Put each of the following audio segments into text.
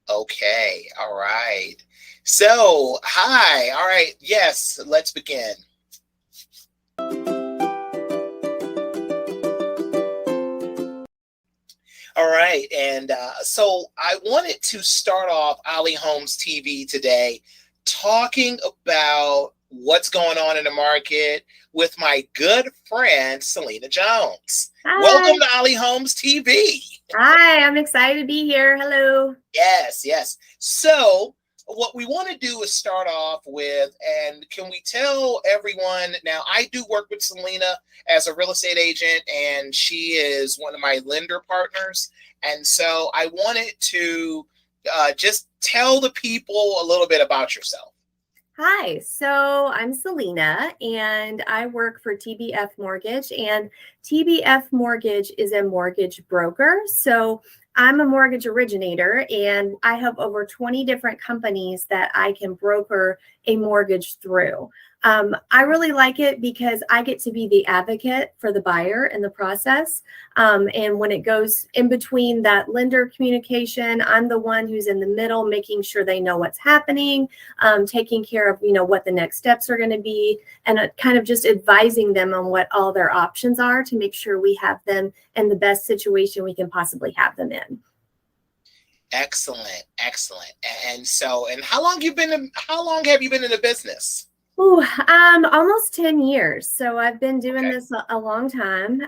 Okay, all right. So, hi, all right, yes, let's begin. All right, and so I wanted to start off Ali Holmes TV today talking about what's going on in the market with my good friend Selena Jones. Hi. Welcome to Ali Holmes TV. Hi, I'm excited to be here. Hello. Yes, yes. So, what we want to do is start off with, and can we tell everyone now? I do work with Selena as a real estate agent, and she is one of my lender partners. And so, I wanted to just tell the people a little bit about yourself. Hi, so I'm Selena and I work for TBF Mortgage, and TBF Mortgage is a mortgage broker. So I'm a mortgage originator and I have over 20 different companies that I can broker a mortgage through. I really like it because I get to be the advocate for the buyer in the process. And when it goes in between that lender communication, I'm the one who's in the middle, making sure they know what's happening, taking care of, what the next steps are going to be, and kind of just advising them on what all their options are to make sure we have them in the best situation we can possibly have them in. Excellent, excellent. And so, and how long have you been in the business? Ooh, almost 10 years. So I've been doing this a long time.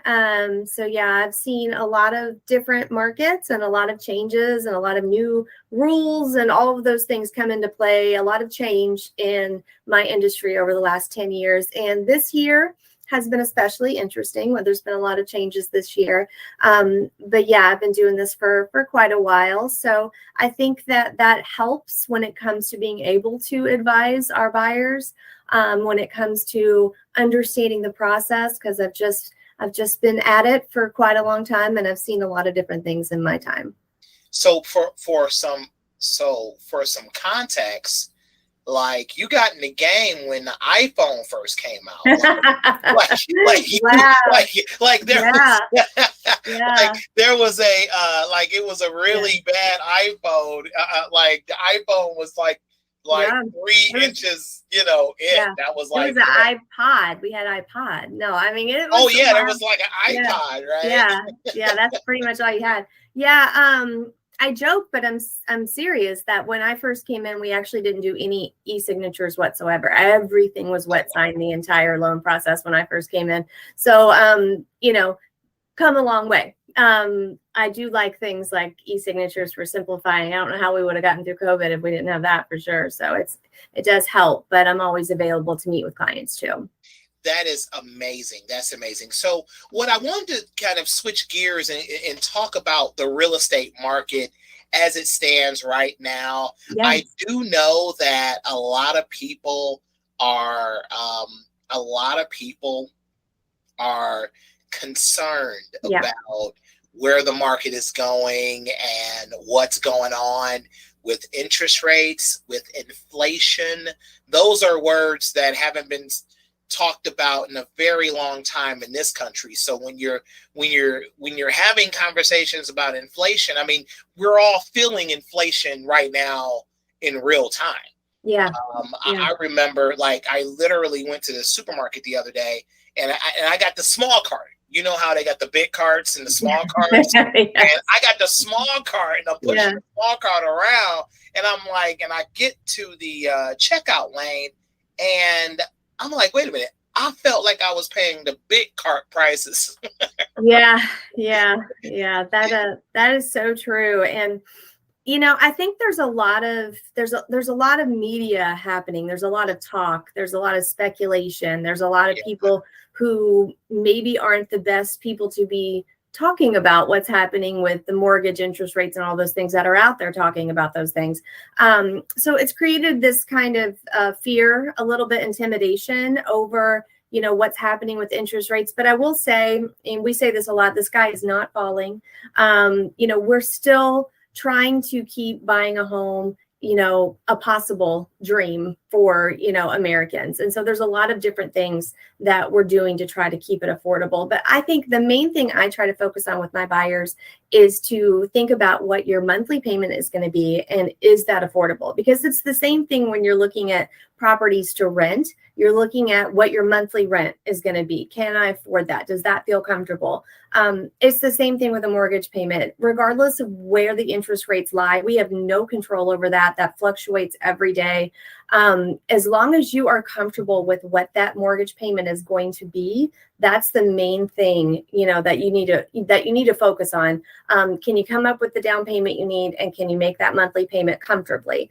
So yeah, I've seen a lot of different markets and a lot of changes and a lot of new rules and all of those things come into play, a lot of change in my industry over the last 10 years. And this year has been especially interesting. There's been a lot of changes this year. But yeah, I've been doing this for quite a while. So I think that helps when it comes to being able to advise our buyers, when it comes to understanding the process, because I've just been at it for quite a long time and I've seen a lot of different things in my time. So for some context, like you got in the game when the iPhone first came out. There was a it was a really bad iPhone. Like the iPhone was like 3 inches, in. That was like it was an iPod. We had iPod. No, I mean it was. Oh yeah, there was like an iPod, right? Yeah, that's pretty much all you had. Yeah, I joke, but I'm serious that when I first came in, we actually didn't do any e-signatures whatsoever. Everything was wet signed the entire loan process when I first came in. So, come a long way. I do like things like e-signatures for simplifying. I don't know how we would have gotten through COVID if we didn't have that for sure. So it does help, but I'm always available to meet with clients too. That is amazing. That's amazing. So what I wanted to kind of switch gears and talk about the real estate market as it stands right now. Yes. I do know that a lot of people are concerned about where the market is going and what's going on with interest rates, with inflation. Those are words that haven't been talked about in a very long time in this country. So when you're having conversations about inflation, I mean, we're all feeling inflation right now in real time. Yeah. I remember, like, I literally went to the supermarket the other day and I got the small cart. You know how they got the big carts and the small carts? Yes. And I got the small cart and I'm pushing the small cart around and I'm like, and I get to the checkout lane and I'm like, wait a minute. I felt like I was paying the big cart prices. Yeah. That is so true. And I think there's a lot of media happening. There's a lot of talk. There's a lot of speculation. There's a lot of people who maybe aren't the best people to be talking about what's happening with the mortgage interest rates and all those things that are out there talking about those things. So it's created this kind of fear, a little bit intimidation over, what's happening with interest rates. But I will say, and we say this a lot, the sky is not falling. We're still trying to keep buying a home, a possible dream for, Americans. And so there's a lot of different things that we're doing to try to keep it affordable. But I think the main thing I try to focus on with my buyers is to think about what your monthly payment is going to be and is that affordable? Because it's the same thing when you're looking at properties to rent. You're looking at what your monthly rent is going to be. Can I afford that? Does that feel comfortable? It's the same thing with a mortgage payment. Regardless of where the interest rates lie, we have no control over that. That fluctuates every day. As long as you are comfortable with what that mortgage payment is going to be, that's the main thing, that you need to focus on. Can you come up with the down payment you need, and can you make that monthly payment comfortably?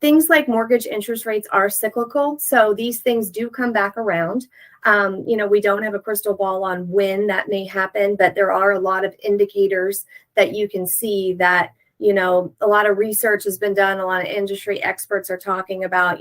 Things like mortgage interest rates are cyclical. So these things do come back around. We don't have a crystal ball on when that may happen, but there are a lot of indicators that you can see that, a lot of research has been done. A lot of industry experts are talking about,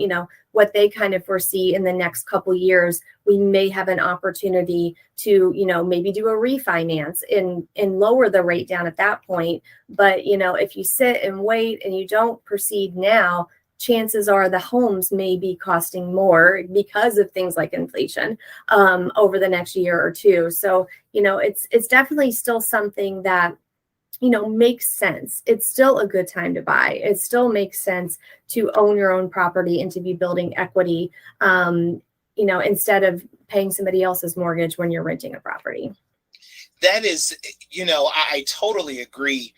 what they kind of foresee in the next couple years. We may have an opportunity to, maybe do a refinance and lower the rate down at that point. But, if you sit and wait and you don't proceed now, chances are the homes may be costing more because of things like inflation over the next year or two. So, it's definitely still something that, makes sense. It's still a good time to buy. It still makes sense to own your own property and to be building equity, instead of paying somebody else's mortgage when you're renting a property. That is, I totally agree.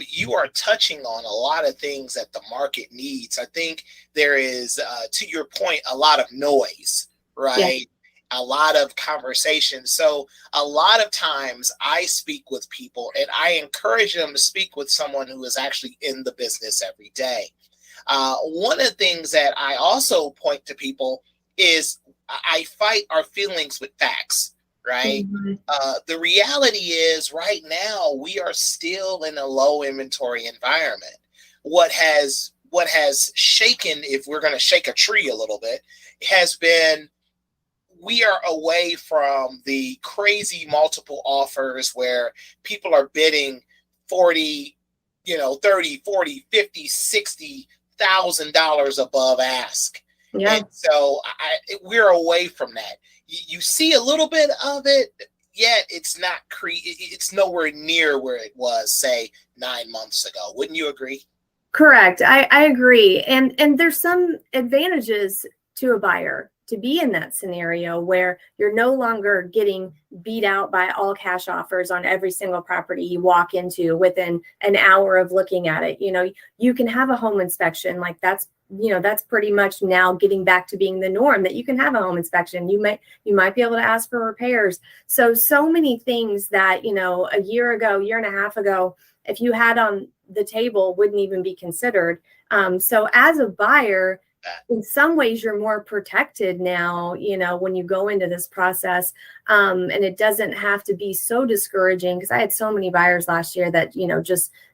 You are touching on a lot of things that the market needs. I think there is, to your point, a lot of noise, right? Yeah. A lot of conversation. So a lot of times I speak with people and I encourage them to speak with someone who is actually in the business every day. One of the things that I also point to people is I fight our feelings with facts. Right. Mm-hmm. The reality is right now we are still in a low inventory environment. What has shaken, if we're going to shake a tree a little bit, has been we are away from the crazy multiple offers where people are bidding 40, 30, 40, 50, $60,000 above ask. Yeah. And so we're away from that. You see a little bit of it, yet it's not it's nowhere near where it was, say, 9 months ago. Wouldn't you agree? Correct. I agree. And there's some advantages to a buyer to be in that scenario where you're no longer getting beat out by all cash offers on every single property you walk into within an hour of looking at it. You can have a home inspection. Like that's pretty much now getting back to being the norm, that you can have a home inspection. You might be able to ask for repairs. So many things that, a year and a half ago, if you had on the table, wouldn't even be considered. So as a buyer, in some ways you're more protected now, when you go into this process, and it doesn't have to be so discouraging, because I had so many buyers last year that,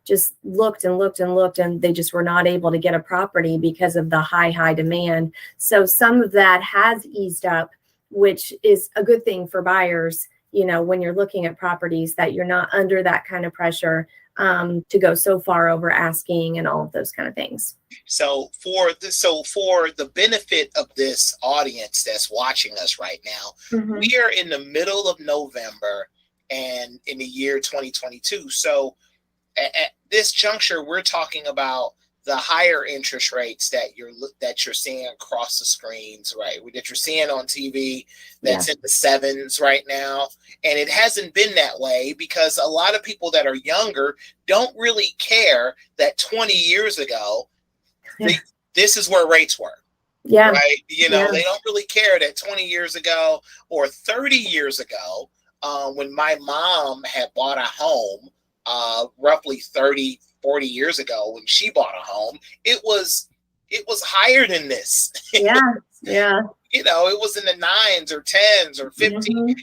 just looked and looked and looked, and they just were not able to get a property because of the high demand. So some of that has eased up, which is a good thing for buyers, when you're looking at properties, that you're not under that kind of pressure to go so far over asking and all of those kind of things. So for the benefit of this audience that's watching us right now, mm-hmm. we are in the middle of November and in the year 2022. So at this juncture, we're talking about the higher interest rates that you're seeing across the screens, right? That you're seeing on TV, that's in the 7s right now. And it hasn't been that way because a lot of people that are younger don't really care that 20 years ago, this is where rates were. Yeah. Right. They don't really care that 20 years ago or 30 years ago, when my mom had bought a home, roughly 30, 40 years ago, when she bought a home, it was higher than this. Yeah. Yeah. It was in the 9s or 10s or 15. Mm-hmm.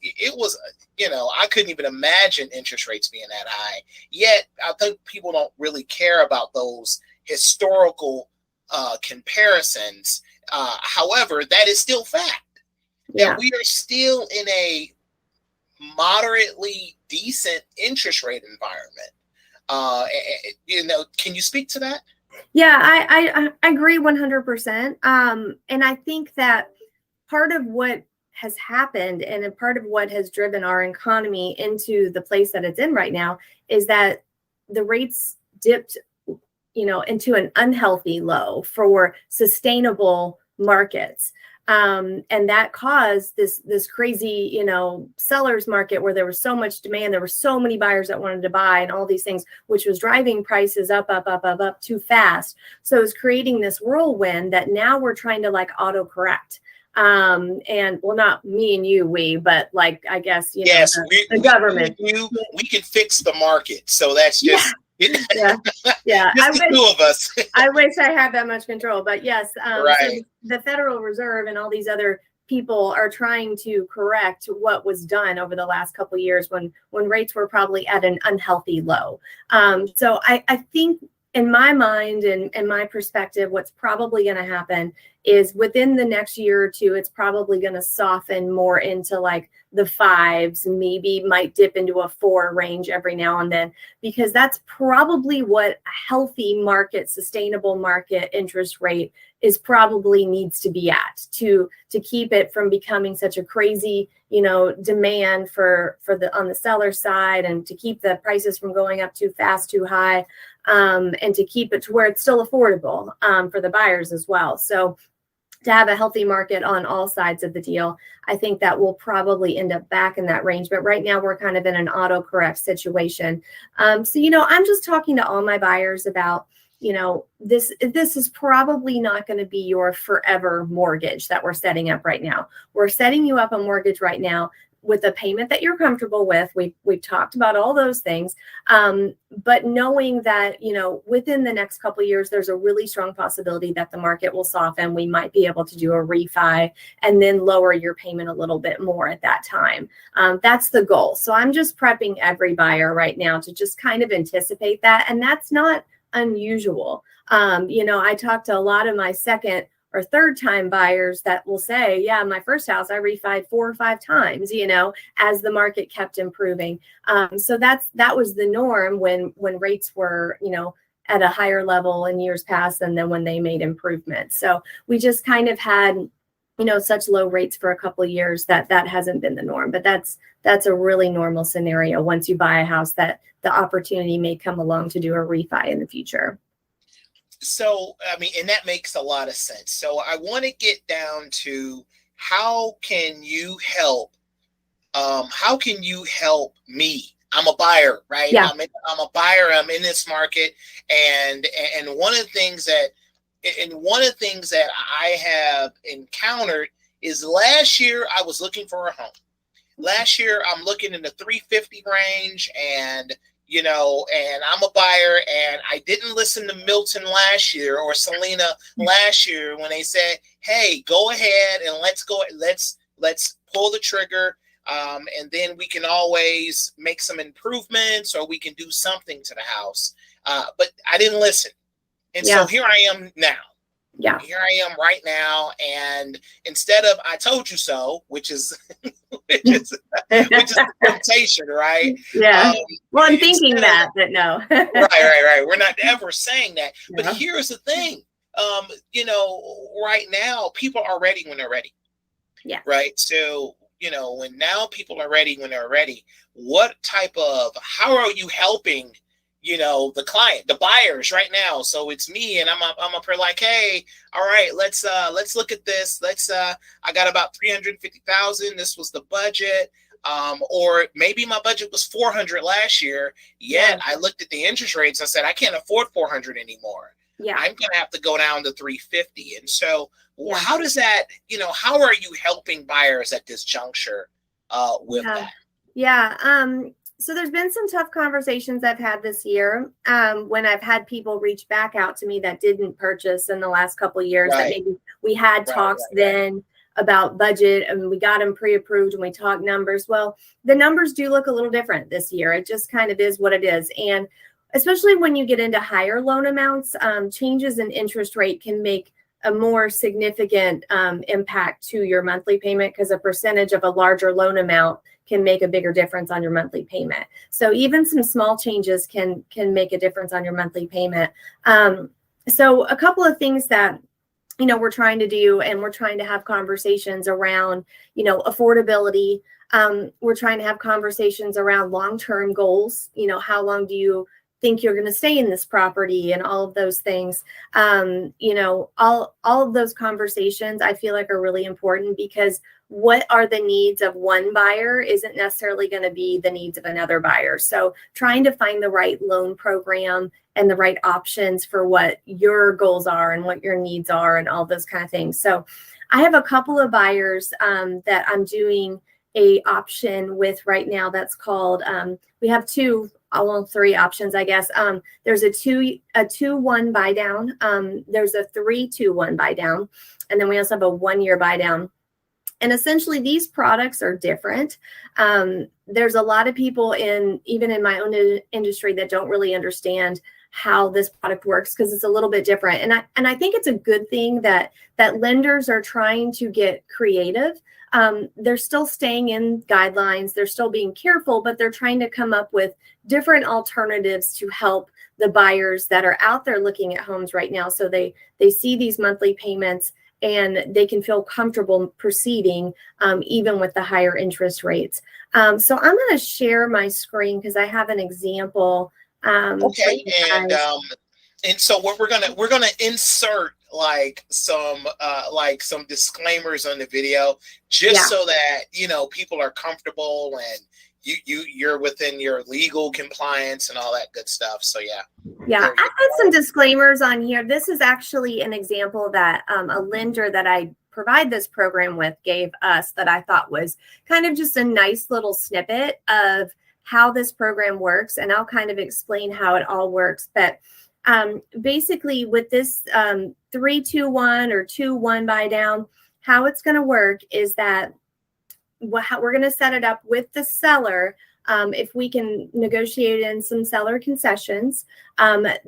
It was, I couldn't even imagine interest rates being that high. Yet I think people don't really care about those historical comparisons. However, that is still fact. Yeah. That we are still in a moderately decent interest rate environment. Can you speak to that? Yeah, I agree 100%. And I think that part of what has happened and a part of what has driven our economy into the place that it's in right now is that the rates dipped, into an unhealthy low for sustainable markets. And that caused this crazy, sellers market where there was so much demand, there were so many buyers that wanted to buy and all these things, which was driving prices up too fast. So it was creating this whirlwind that now we're trying to like autocorrect. And well, not me and you, but like, I guess, Yes, the government. We can fix the market. So that's just yeah. just the two of us. I wish I had that much control, but yes. Right. So the Federal Reserve and all these other people are trying to correct what was done over the last couple of years when rates were probably at an unhealthy low. So I think in my mind and my perspective, what's probably going to happen is within the next year or two, it's probably going to soften more into like the fives, maybe might dip into a 4 range every now and then, because that's probably what a healthy market, sustainable market interest rate is probably needs to be at to keep it from becoming such a crazy, demand for the on the seller side, and to keep the prices from going up too fast, too high, and to keep it to where it's still affordable for the buyers as well. So to have a healthy market on all sides of the deal, I think that will probably end up back in that range. But right now we're kind of in an autocorrect situation. So, I'm just talking to all my buyers about, this is probably not going to be your forever mortgage that we're setting up right now. We're setting you up a mortgage right now with a payment that you're comfortable with. We've talked about all those things, but knowing that, within the next couple of years, there's a really strong possibility that the market will soften. We might be able to do a refi and then lower your payment a little bit more at that time. That's the goal. So I'm just prepping every buyer right now to just kind of anticipate that. And that's not unusual. I talked to a lot of my second or third time buyers that will say, yeah, my first house, I refied 4 or 5 times, as the market kept improving. So that was the norm when rates were, at a higher level in years past, and then when they made improvements. So we just kind of had, such low rates for a couple of years that hasn't been the norm. But that's a really normal scenario once you buy a house, that the opportunity may come along to do a refi in the future. So, and that makes a lot of sense. So I want to get down to how can you help? How can you help me? I'm a buyer, right? Yeah. I'm a buyer. I'm in this market, and one of the things that I have encountered is last year I was looking for a home. Last year I'm looking in the 350 range, and and I'm a buyer, and I didn't listen to Milton last year or Selena last year when they said, hey, go ahead and let's pull the trigger. And then we can always make some improvements, or we can do something to the house. But I didn't listen. And so here I am now. Yeah. Here I am right now. And instead of "I told you so," which is a temptation, right? Yeah. Well, I'm thinking that, but no. Right. We're not ever saying that. No. But here's the thing. Right now people are ready when they're ready. Yeah. Right. So, when now people are ready when they're ready, how are you helping the client, the buyers right now? So it's me, and I'm up here like, hey, all right, let's look at this. I got about 350,000. This was the budget. Or maybe my budget was 400 last year. Yet I looked at the interest rates. I said, I can't afford 400 anymore. Yeah. I'm going to have to go down to 350. And so how does that, how are you helping buyers at this juncture with that? Yeah. So there's been some tough conversations I've had this year when I've had people reach back out to me that didn't purchase in the last couple of years. That maybe we had talks then about budget, and we got them pre-approved and we talked numbers. Well, the numbers do look a little different this year. It just kind of is what it is. And especially when you get into higher loan amounts, changes in interest rate can make a more significant impact to your monthly payment, because a percentage of a larger loan amount can make a bigger difference on your monthly payment. So even some small changes can make a difference on your monthly payment. So a couple of things that we're trying to do, and we're trying to have conversations around, affordability. We're trying to have conversations around long-term goals. How long do you think you're going to stay in this property, and all of those things. All of those conversations I feel like are really important, because what are the needs of one buyer isn't necessarily going to be the needs of another buyer. So trying to find the right loan program and the right options for what your goals are and what your needs are and all those kind of things. So I have a couple of buyers that I'm doing a option with right now. That's called, we have three options, I guess. There's a 2-1 buy down. There's a 3-2-1 buy down. And then we also have a 1-year buy down. And essentially these products are different. There's a lot of people even in my own industry that don't really understand how this product works, because it's a little bit different. And I think it's a good thing that lenders are trying to get creative. They're still staying in guidelines. They're still being careful, but they're trying to come up with different alternatives to help the buyers that are out there looking at homes right now. So they see these monthly payments and they can feel comfortable proceeding even with the higher interest rates. So I'm going to share my screen because I have an example. Okay, and so what we're gonna insert some disclaimers on the video, just so that people are comfortable and you're within your legal compliance and all that good stuff. So yeah, I put some disclaimers on here. This is actually an example that a lender that I provide this program with gave us, that I thought was kind of just a nice little snippet of how this program works, and I'll kind of explain how it all works. But basically with this 3-2-1 or 2-1 buy down, how it's going to work is that we're going to set it up with the seller. If we can negotiate in some seller concessions,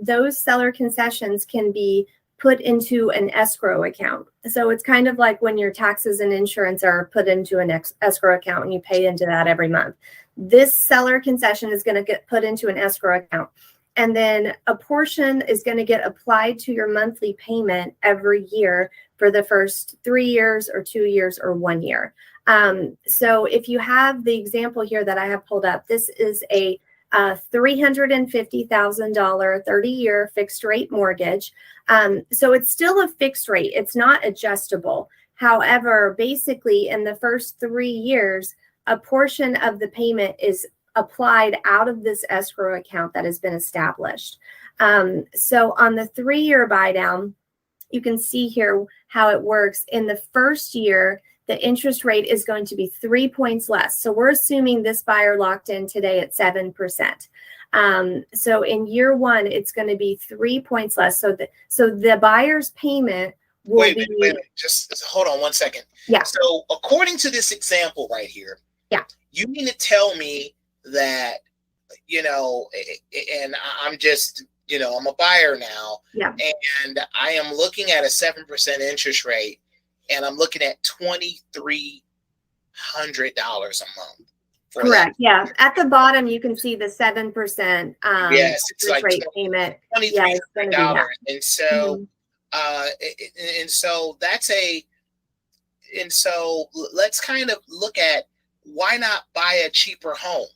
those seller concessions can be put into an escrow account. So it's kind of like when your taxes and insurance are put into an escrow account and you pay into that every month. This seller concession is going to get put into an escrow account. And then a portion is going to get applied to your monthly payment every year for the first 3 years or 2 years or 1 year. So if you have the example here that I have pulled up, this is a $350,000 30-year fixed rate mortgage. So it's still a fixed rate. It's not adjustable. However, basically in the first 3 years, a portion of the payment is applied out of this escrow account that has been established. So on the 3-year buy down, you can see here how it works. In the first year, the interest rate is going to be 3 points less. So we're assuming this buyer locked in today at 7%. So in year one, it's going to be 3 points less. So the buyer's payment will wait, just hold on 1 second. Yeah. So according to this example right here, you mean to tell me that, and I'm just, I'm a buyer now, and I am looking at a 7% interest rate, and I'm looking at $2,300 a month. Correct. Yeah. At the bottom, you can see the 7%. Yes, it's like rate payment. $2,300, and so, and so let's kind of look at, why not buy a cheaper home?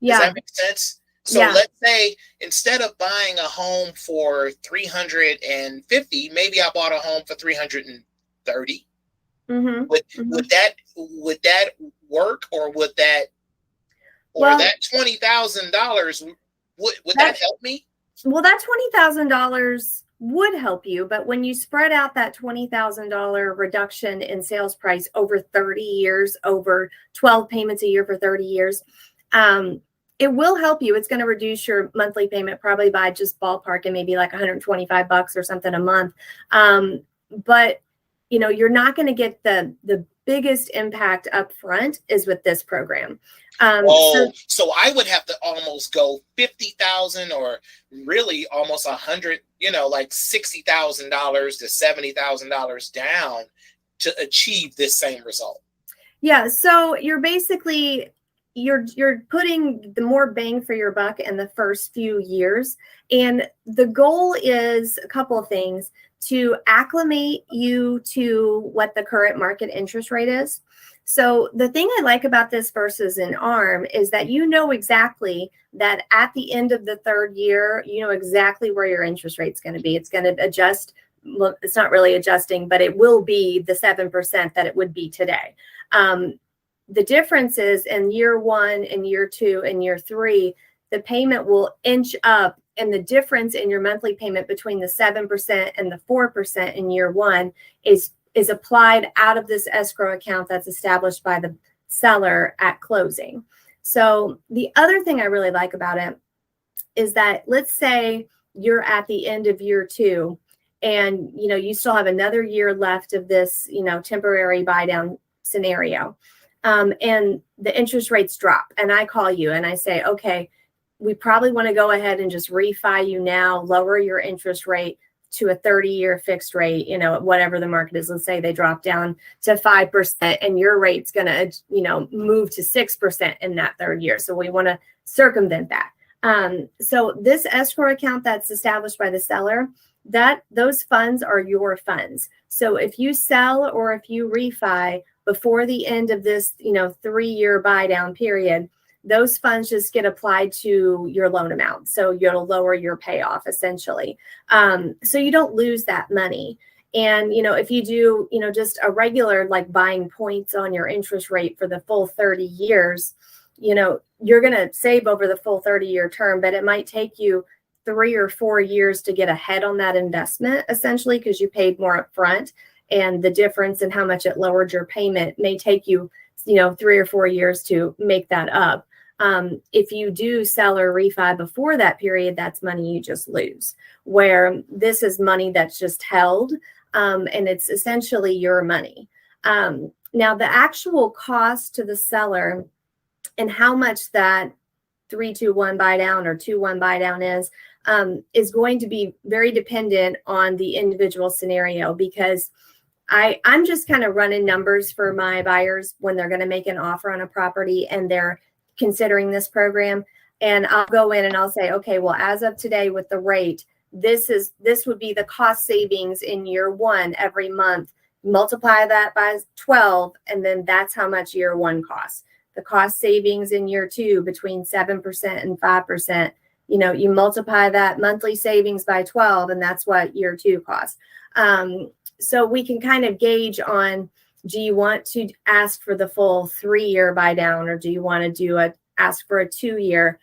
Does that make sense? So let's say instead of buying a home for $350, maybe I bought a home for $330. Would that work, or would that, that $20,000 would that help me? Well, that $20,000 would help you, but when you spread out that $20,000 reduction in sales price over 30 years, over 12 payments a year for 30 years, it will help you. It's going to reduce your monthly payment probably by just ballpark and maybe like $125 or something a month. But you're not going to get the biggest impact up front is with this program. So I would have to almost go 50,000, or really almost 100, like $60,000 to $70,000 down to achieve this same result. Yeah. So you're basically, you're putting the more bang for your buck in the first few years. And the goal is a couple of things: to acclimate you to what the current market interest rate is. So the thing I like about this versus an ARM is that you know exactly that at the end of the third year, you know exactly where your interest rate's going to be. It's going to adjust. Well, it's not really adjusting, but it will be the 7% that it would be today. The difference is in year one and year two and year three, the payment will inch up, and the difference in your monthly payment between the 7% and the 4% in year one is applied out of this escrow account that's established by the seller at closing. So the other thing I really like about it is that, let's say you're at the end of year two and you still have another year left of this temporary buy down scenario. And the interest rates drop, and I call you and I say, okay, we probably want to go ahead and just refi you now, lower your interest rate to a 30-year fixed rate, whatever the market is. Let's say they drop down to 5% and your rate's going to, move to 6% in that third year. So we want to circumvent that. So this escrow account that's established by the seller, those funds are your funds. So if you sell or if you refi before the end of this, 3-year buy down period, those funds just get applied to your loan amount. So you'll lower your payoff essentially. So you don't lose that money. And, if you do, just a regular, like buying points on your interest rate for the full 30 years, you're going to save over the full 30-year term, but it might take you 3 or 4 years to get ahead on that investment, essentially, because you paid more upfront. And the difference in how much it lowered your payment may take you, 3 or 4 years to make that up. If you do sell or refi before that period, that's money you just lose. Where this is money that's just held, and it's essentially your money. Now, the actual cost to the seller and how much that 3-2-1 buy down or 2-1 buy down is going to be very dependent on the individual scenario, because I'm just kind of running numbers for my buyers when they're going to make an offer on a property and they're considering this program. And I'll go in and I'll say, okay, well, as of today with the rate, this would be the cost savings in year one every month. Multiply that by 12, and then that's how much year one costs. The cost savings in year two between 7% and 5%. You multiply that monthly savings by 12, and that's what year two costs. So we can kind of gauge do you want to ask for the full 3-year buy down, or do you want to ask for a 2-year?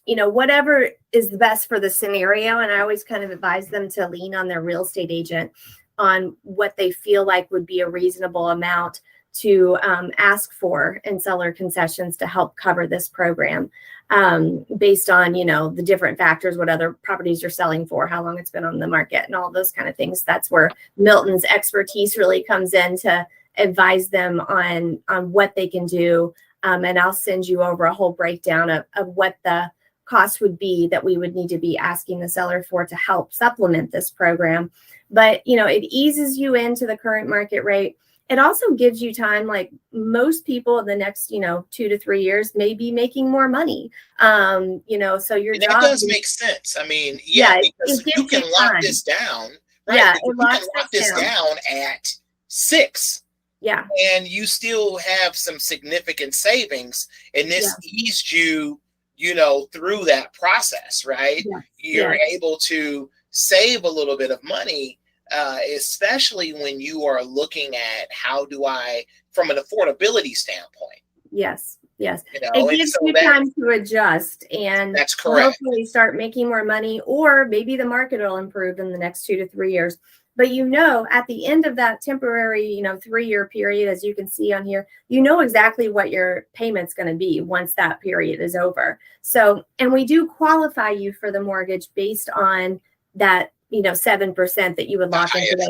Whatever is the best for the scenario. And I always kind of advise them to lean on their real estate agent on what they feel like would be a reasonable amount to ask for in seller concessions to help cover this program, based on, the different factors, what other properties you're selling for, how long it's been on the market, and all those kind of things. That's where Milton's expertise really comes in to advise them on what they can do. And I'll send you over a whole breakdown of what the cost would be that we would need to be asking the seller for to help supplement this program. But, it eases you into the current market rate. It also gives you time, like most people in the next, 2 to 3 years may be making more money. So your that job does make sense. I mean, because you can lock this down, right? Yeah, you can lock this down at 6. Yeah. And you still have some significant savings, and this eased you, through that process, right? Yeah. You're able to save a little bit of money. Especially when you are looking at how do I, from an affordability standpoint. Yes. It gives you time to adjust, and that's correct. Hopefully start making more money, or maybe the market will improve in the next 2 to 3 years. But at the end of that temporary, 3-year period, as you can see on here, exactly what your payment's going to be once that period is over. So, and we do qualify you for the mortgage based on that 7% that you would lock in today.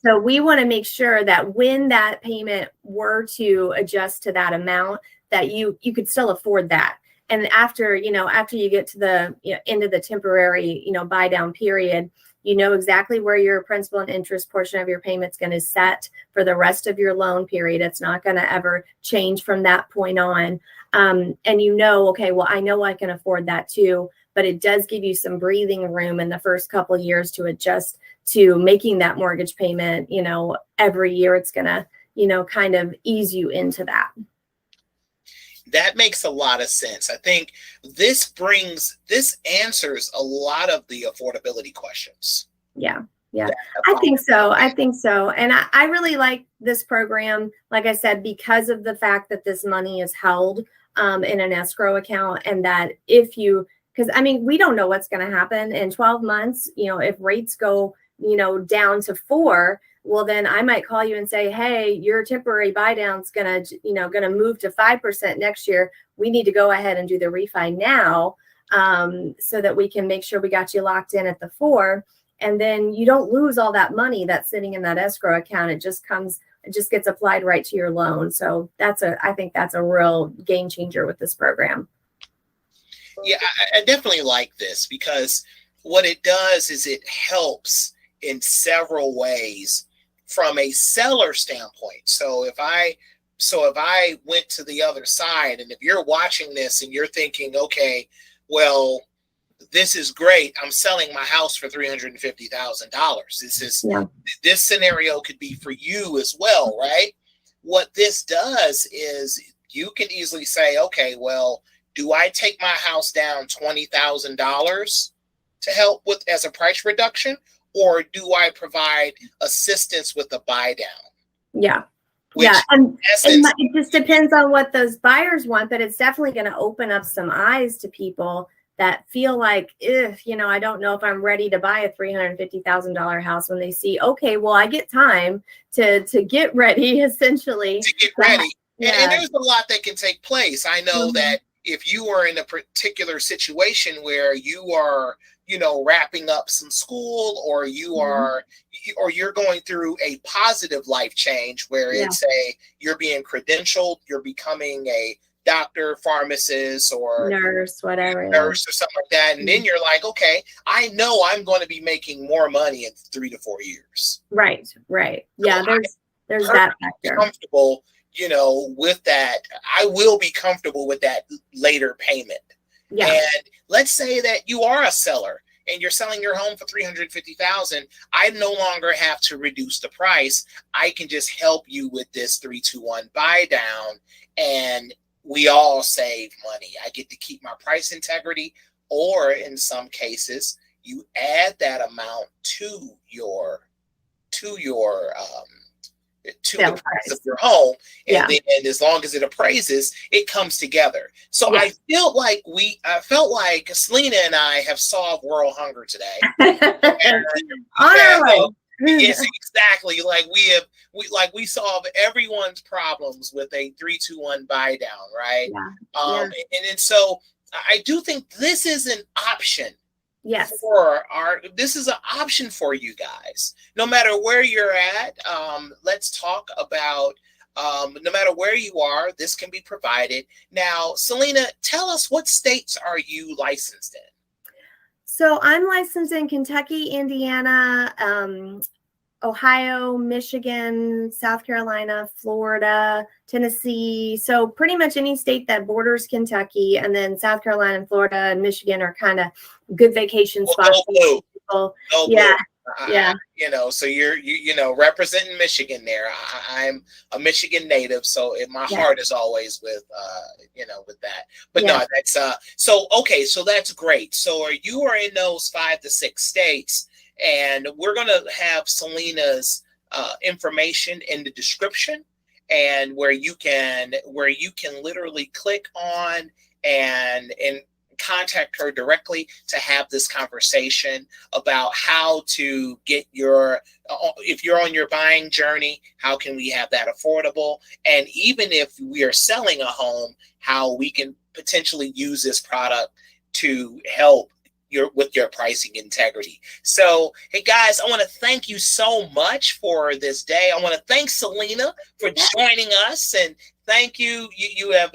So we want to make sure that when that payment were to adjust to that amount, that you could still afford that. And after you get to the end of the temporary, buy down period, exactly where your principal and interest portion of your payment's going to set for the rest of your loan period. It's not going to ever change from that point on. And you know, okay, well, I know I can afford that too, but it does give you some breathing room in the first couple of years to adjust to making that mortgage payment. You know, every year it's going to, you know, kind of ease you into that. That makes a lot of sense. I think this answers a lot of the affordability questions. Yeah. Yeah, I think so. I think so. And I really like this program, like I said, because of the fact that this money is held in an escrow account, and that because I mean, we don't know what's going to happen in 12 months. You know, if rates go, you know, down to 4, well, then I might call you and say, hey, your temporary buy down's going to move to 5% next year. We need to go ahead and do the refi now so that we can make sure we got you locked in at the 4. And then you don't lose all that money that's sitting in that escrow account. It just gets applied right to your loan. So I think that's a real game changer with this program. Yeah, I definitely like this, because what it does is it helps in several ways from a seller standpoint. So if I went to the other side, and if you're watching this and you're thinking, okay, well, this is great, I'm selling my house for $350,000. This scenario could be for you as well, right? What this does is you can easily say, okay, well, do I take my house down $20,000 to help with as a price reduction, or do I provide assistance with a buy down? Yeah. And it just depends on what those buyers want, but it's definitely going to open up some eyes to people that feel like, you know, I don't know if I'm ready to buy a $350,000 house, when they see, okay, well, I get time to get ready, essentially. To get ready. Yeah. And there's a lot that can take place. I know that if you are in a particular situation where you are, you know, wrapping up some school, or you're going through a positive life change where you're being credentialed, you're becoming a doctor, pharmacist, or nurse, whatever, or something like that. And then you're like, okay, I know I'm going to be making more money in 3 to 4 years. Right. Yeah, so there's that factor. Comfortable, you know, with that. I will be comfortable with that later payment. Yeah. And let's say that you are a seller and you're selling your home for $350,000. I no longer have to reduce the price. I can just help you with this 3-2-1 buy down, and we all save money. I get to keep my price integrity, or in some cases, you add that amount to the price of your home, and then as long as it appraises, it comes together. So I felt like Selena and I have solved world hunger today. Yes, exactly. We solve everyone's problems with a 3-2-1 buy down, right? And so I do think this is an option. Yes. This is an option for you guys. No matter where you're at, let's talk about no matter where you are, this can be provided. Now, Selena, tell us, what states are you licensed in? So I'm licensed in Kentucky, Indiana, Ohio, Michigan, South Carolina, Florida, Tennessee. So pretty much any state that borders Kentucky, and then South Carolina and Florida and Michigan are kind of good vacation spots. Yeah. You know, so you're representing Michigan there. I'm a Michigan native, so my heart is always with with that. But no, that's so okay. So that's great. So you are in those 5 to 6 states, and we're gonna have Selena's information in the description, and where you can literally click on and contact her directly to have this conversation about how to get if you're on your buying journey, how can we have that affordable? And even if we are selling a home, how we can potentially use this product to help with your pricing integrity. So, hey guys, I want to thank you so much for this day. I want to thank Selena for joining us, and thank you. You have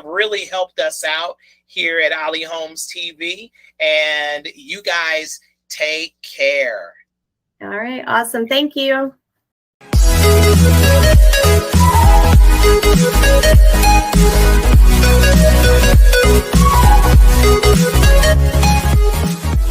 really helped us out here at Ali Homes TV, and you guys take care. All right, awesome. Thank you.